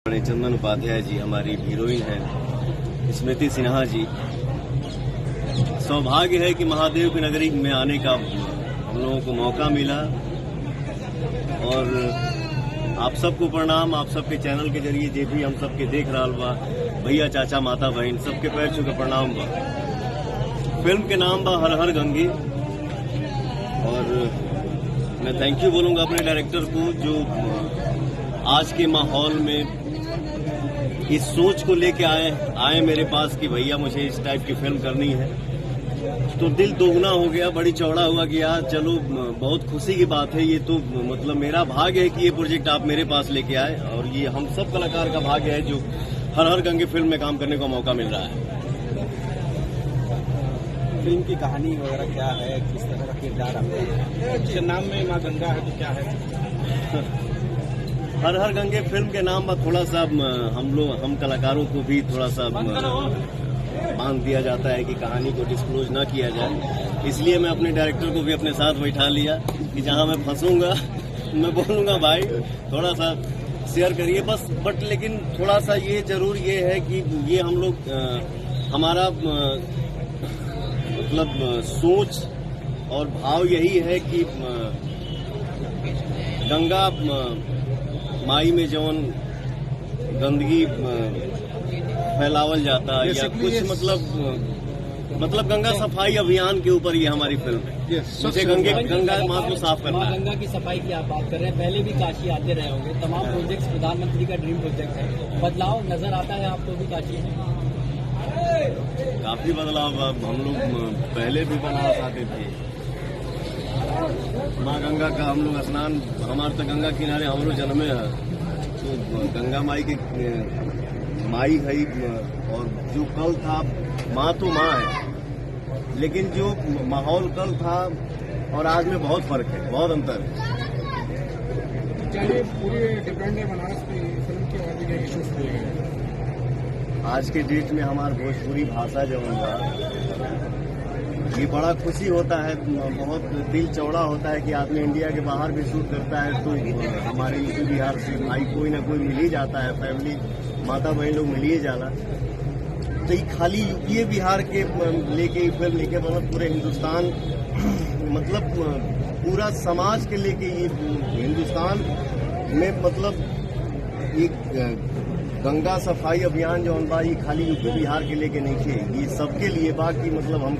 चंदन उपाध्याय जी हमारी हीरोइन है, स्मृति सिन्हा जी। सौभाग्य है कि महादेव की नगरी में आने का हम लोगों को मौका मिला और आप सबको प्रणाम। आप सबके चैनल के जरिए जे भी हम सबके देख रहा बा, भैया चाचा माता बहन सबके पैर छू के प्रणाम बा। फिल्म के नाम बा हर हर गंगे और मैं थैंक यू बोलूंगा अपने डायरेक्टर को जो आज के माहौल में इस सोच को लेके आए मेरे पास कि भैया मुझे इस टाइप की फिल्म करनी है। तो दिल दोगुना हो गया, बड़ी चौड़ा हुआ कि यार चलो बहुत खुशी की बात है। ये तो मतलब मेरा भाग्य है कि ये प्रोजेक्ट आप मेरे पास लेके आए और ये हम सब कलाकार का भाग्य है जो हर हर गंगे फिल्म में काम करने का मौका मिल रहा है। फिल्म की कहानी वगैरह क्या है, किस तरह का किरदार आपका नाम में माँ गंगा है तो क्या है? हर हर गंगे फिल्म के नाम में थोड़ा सा हम कलाकारों को भी थोड़ा सा बांध दिया जाता है कि कहानी को डिस्क्लोज ना किया जाए। इसलिए मैं अपने डायरेक्टर को भी अपने साथ बैठा लिया कि जहां मैं फंसूंगा मैं बोलूंगा भाई थोड़ा सा शेयर करिए बस। बट लेकिन थोड़ा सा ये जरूर ये है कि ये हम लोग हमारा मतलब सोच और भाव यही है कि गंगा माई में जौन गंदगी फैलावल जाता है या कुछ मतलब गंगा सफाई अभियान के ऊपर ये हमारी फिल्म है। मुझे गंगा माँ को साफ करना है। गंगा की सफाई की आप बात कर रहे हैं, पहले भी काशी आते रहे होंगे, तमाम प्रोजेक्ट्स प्रधानमंत्री का ड्रीम प्रोजेक्ट है। बदलाव नजर आता है आपको भी काशी में? काफी बदलाव। अब हम लोग पहले भी बनारस आते थे, माँ गंगा का हम लोग स्नान, हमारे तो गंगा किनारे हमरो जन्मे है तो गंगा माई के माई है और जो कल था माँ तो माँ है, लेकिन जो माहौल कल था और आज में बहुत फर्क है, बहुत अंतर है। चलिए पूरी डिपेंड है बनारस पे फिल्म के बाद क्या इश्यूज दिए गए आज के डेट में हमारी भोजपुरी भाषा जो है ये बड़ा खुशी होता है, बहुत दिल चौड़ा होता है कि आदमी इंडिया के बाहर भी शूट करता है तो हमारे यूपी बिहार से भाई कोई ना कोई मिल ही जाता है, फैमिली माता बहन लोग मिल ही जाला। तो ये खाली यूपी बिहार के लेके फिल्म लेके मतलब पूरे हिंदुस्तान मतलब पूरा समाज के लेके ये हिंदुस्तान में मतलब एक गंगा सफाई अभियान जो बा ये खाली यूपी बिहार के लेके नहीं थे, ये सबके लिए बा कि मतलब हम